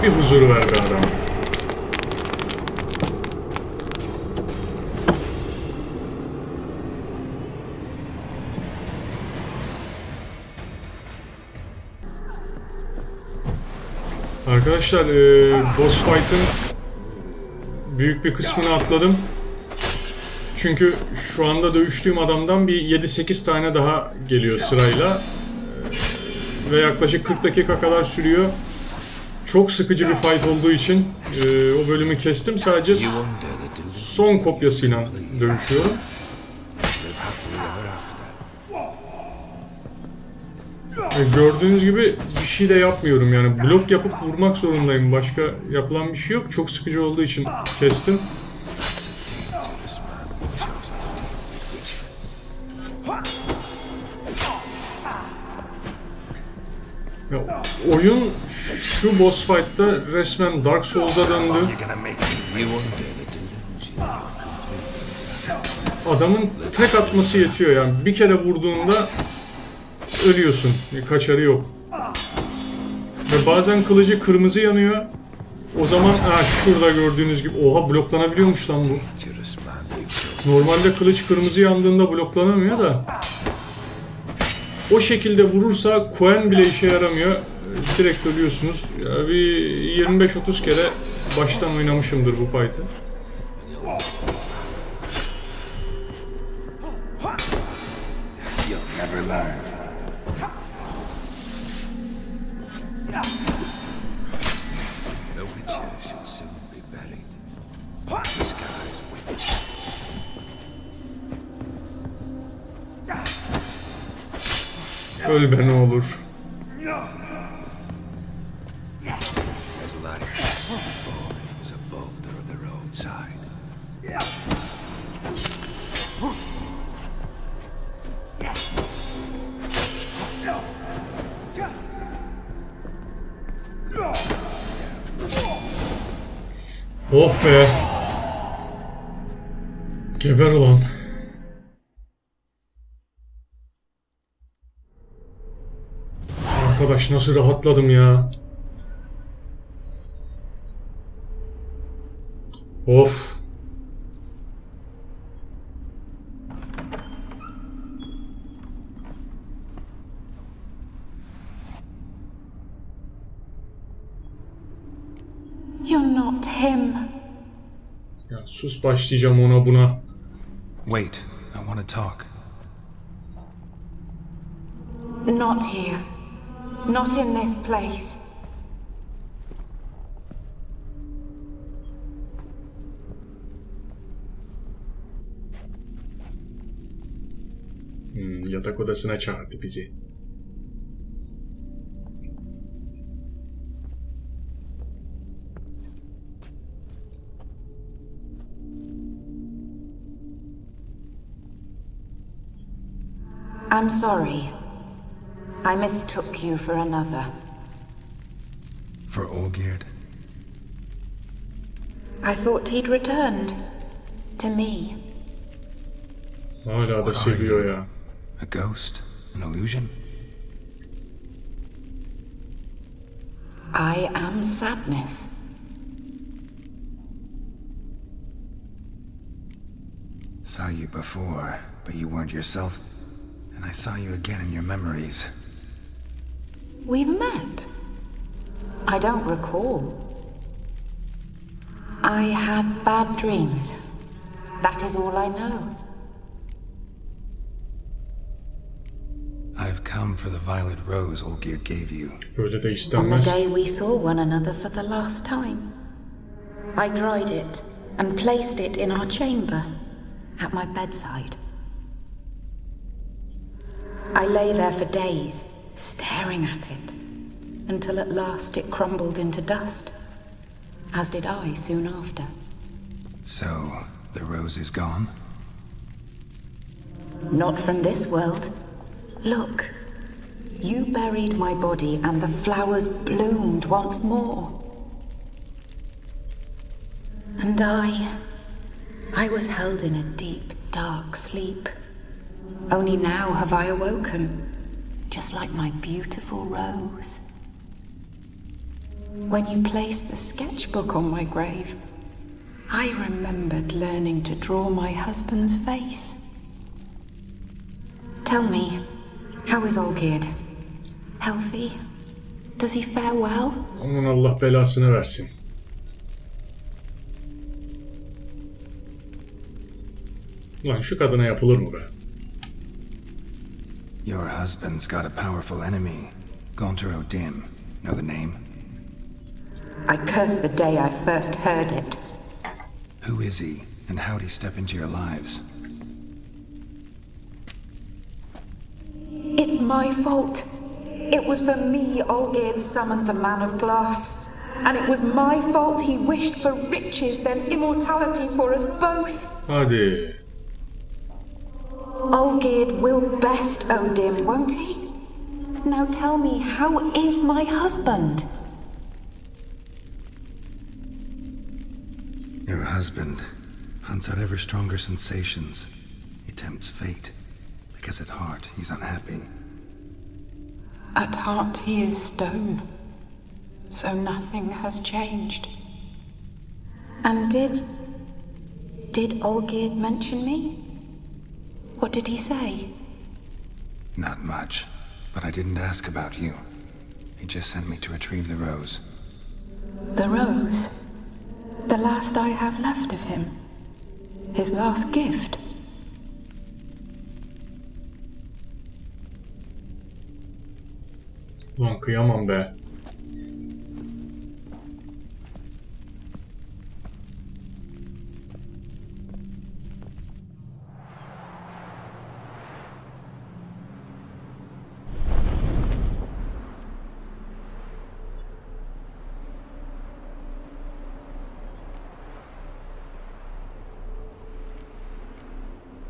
bir huzur ver be adam. Arkadaşlar boss fight'ın büyük bir kısmını atladım. Çünkü şu anda dövüştüğüm adamdan bir 7-8 tane daha geliyor sırayla. Ve yaklaşık 40 dakika kadar sürüyor. Çok sıkıcı bir fight olduğu için o bölümü kestim. Sadece son kopyasıyla dövüşüyorum. Gördüğünüz gibi bir şey de yapmıyorum yani. Blok yapıp vurmak zorundayım. Başka yapılan bir şey yok. Çok sıkıcı olduğu için kestim. Ya, oyun şu boss fight'ta resmen Dark Souls'a döndü. Adamın tek atması yetiyor yani. Bir kere vurduğunda ölüyorsun. Kaçarı yok. Ve bazen kılıcı kırmızı yanıyor. O zaman şurada gördüğünüz gibi oha bloklanabiliyormuş lan bu. Normalde kılıç kırmızı yandığında bloklanamıyor da. O şekilde vurursa Coin bile işe yaramıyor. Direkt ölüyorsunuz. Ya bir 25-30 kere baştan oynamışımdır bu fight'ı. Öl be ne olur. Oh be. Geber ulan. Arkadaş nasıl rahatladım ya. Of. You're not him. Ya sus başlayacağım ona buna. Wait, I want to talk. Not here. Not in this place. Yatak odasına çağırdı bizi. I'm sorry. I mistook you for another. For Olgierd? I thought he'd returned. To me. Hala da seviyor ya. A ghost? An illusion? I am sadness. Saw you before, but you weren't yourself. And I saw you again in your memories. We've met. I don't recall. I had bad dreams. That is all I know. I've come for the violet rose Olgierd gave you. Böyle de On the istenmez. day we saw one another for the last time, I dried it and placed it in our chamber, at my bedside. I lay there for days, staring at it, until at last it crumbled into dust, as did I soon after. So, the rose is gone? Not from this world. Look, you buried my body and the flowers bloomed once more. And I was held in a deep, dark sleep. Only now have I awoken, just like my beautiful rose. When you placed the sketchbook on my grave, I remembered learning to draw my husband's face. Tell me, how is Olgerd? Healthy? Does he fare well? Aman Allah belasını versin. Lan şu kadına yapılır mı be? Your husband's got a powerful enemy. Gontero Dim. Know the name? I curse the day I first heard it. Who is he, and how'd he step into your lives? It's my fault. It was for me Olgerd summoned the Man of Glass. And it was my fault he wished for riches, then immortality for us both. Hadi. Olgerd will best Odin, won't he? Now tell me, how is my husband? Your husband hunts out ever stronger sensations. He tempts fate, because at heart he's unhappy. At heart he is stone, so nothing has changed. And did Olgerd mention me? What did he say? Not much, but I didn't ask about you. He just sent me to retrieve the rose. The rose? The last I have left of him? His last gift? Lan kıyamam be.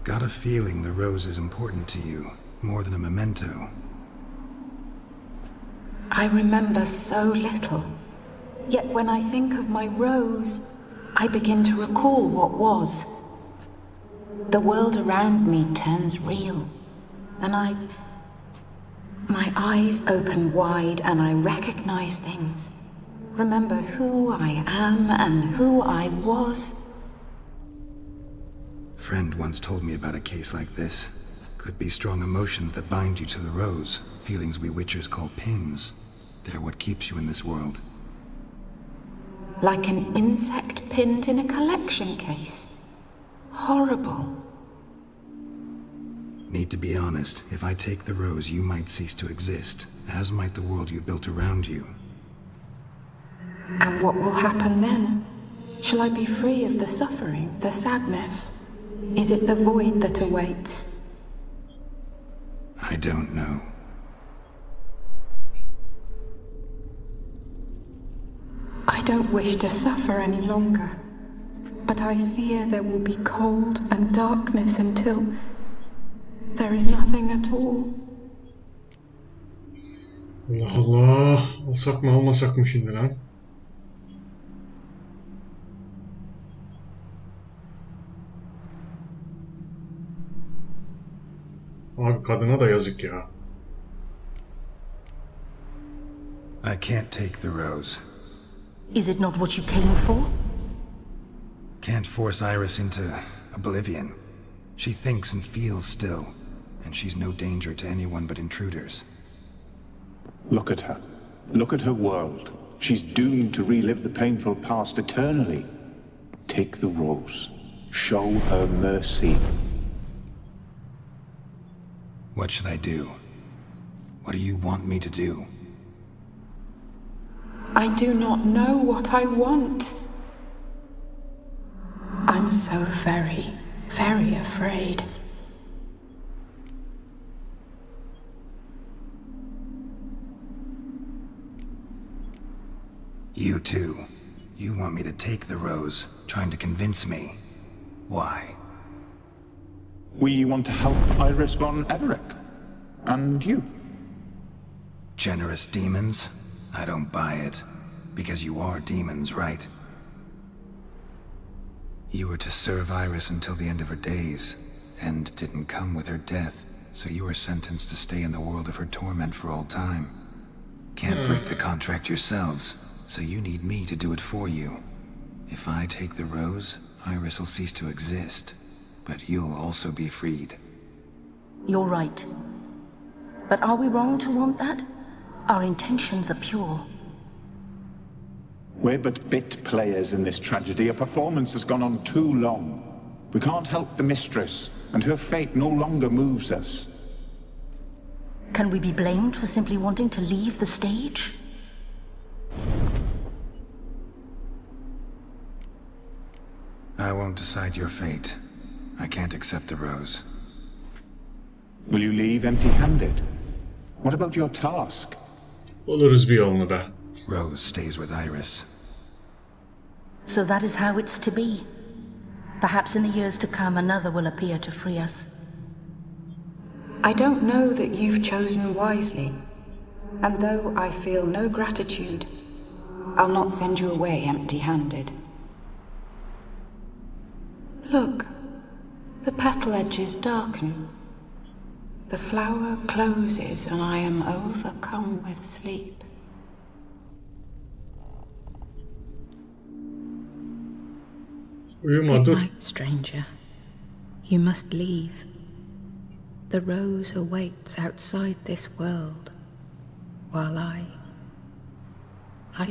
Got a feeling the rose is important to you, more than a memento. I remember so little. Yet when I think of my rose, I begin to recall what was. The world around me turns real, and my eyes open wide and I recognize things. Remember who I am and who I was. Friend once told me about a case like this. Could be strong emotions that bind you to the rose, feelings we witchers call pins. They're what keeps you in this world. Like an insect pinned in a collection case. Horrible. Need to be honest, if I take the rose, you might cease to exist, as might the world you built around you. And what will happen then? Shall I be free of the suffering, the sadness? Is it the void that awaits? I don't know. I don't wish to suffer any longer, but I fear there will be cold and darkness until there is nothing at all. Allah Allah. Alsak mı almasak mı şimdi lan? Abi kadına da yazık ya. I can't take the rose. Is it not what you came for? Can't force Iris into oblivion. She thinks and feels still, and she's no danger to anyone but intruders. Look at her. Look at her world. She's doomed to relive the painful past eternally. Take the rose. Show her mercy. What should I do? What do you want me to do? I do not know what I want. I'm so very, very afraid. You too. You want me to take the rose, trying to convince me. Why? We want to help Iris von Everett. And you. Generous demons? I don't buy it. Because you are demons, right? You were to serve Iris until the end of her days. End didn't come with her death, so you were sentenced to stay in the world of her torment for all time. Can't break the contract yourselves. so you need me to do it for you. If I take the rose, Iris will cease to exist, but you'll also be freed. You're right. But are we wrong to want that? Our intentions are pure. We're but bit players in this tragedy. A performance has gone on too long. We can't help the mistress, and her fate no longer moves us. Can we be blamed for simply wanting to leave the stage? I won't decide your fate. I can't accept the rose. Will you leave empty-handed? What about your task? Buluruz bir yolunu da. Rose stays with Iris. So that is how it's to be. Perhaps in the years to come another will appear to free us. I don't know that you've chosen wisely, and though I feel no gratitude, I'll not send you away empty-handed. Look, the petal edges darken. The flower closes and I am overcome with sleep. Uyuma, Good dur. night, stranger. You must leave. The rose awaits outside this world, while I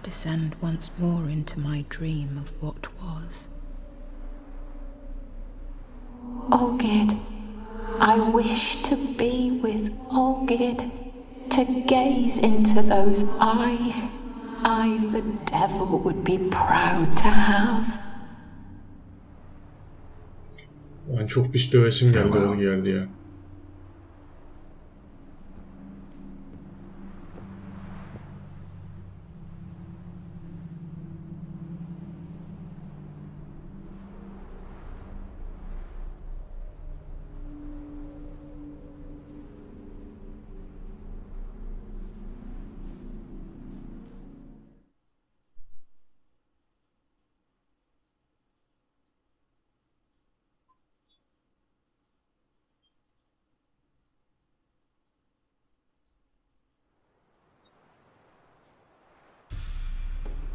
descend once more into my dream of what was. Olgid, I wish to be with Olgid, to gaze into those eyes, eyes the devil would be proud to have. Lan çok pis dövesim geldi o geldi ya.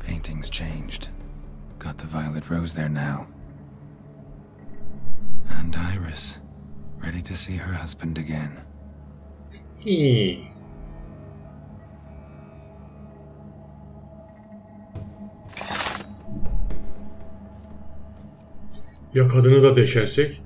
Painting's changed. Got the violet rose there now. And Iris, ready to see her husband again. Hii. Ya kadını da deşersek?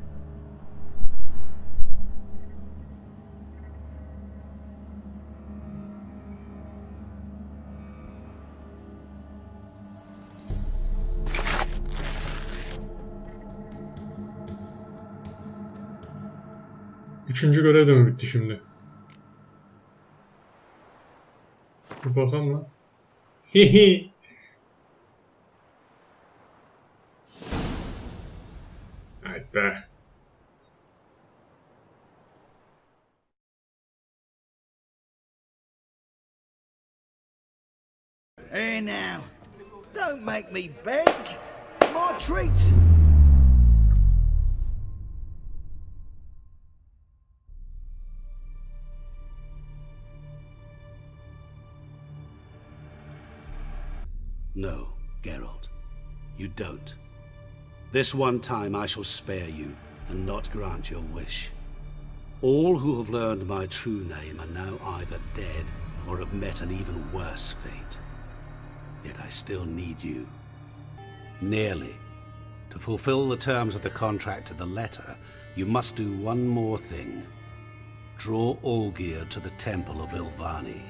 Üçüncü görev de mi bitti şimdi? Bir bakalım lan. Hihi. Evet be. Hey now, don't make me beg. My treats. No, Geralt, you don't. This one time I shall spare you and not grant your wish. All who have learned my true name are now either dead or have met an even worse fate. Yet I still need you. Nearly. To fulfill the terms of the contract to the letter, you must do one more thing. Draw Olgierd to the Temple of Ilvani.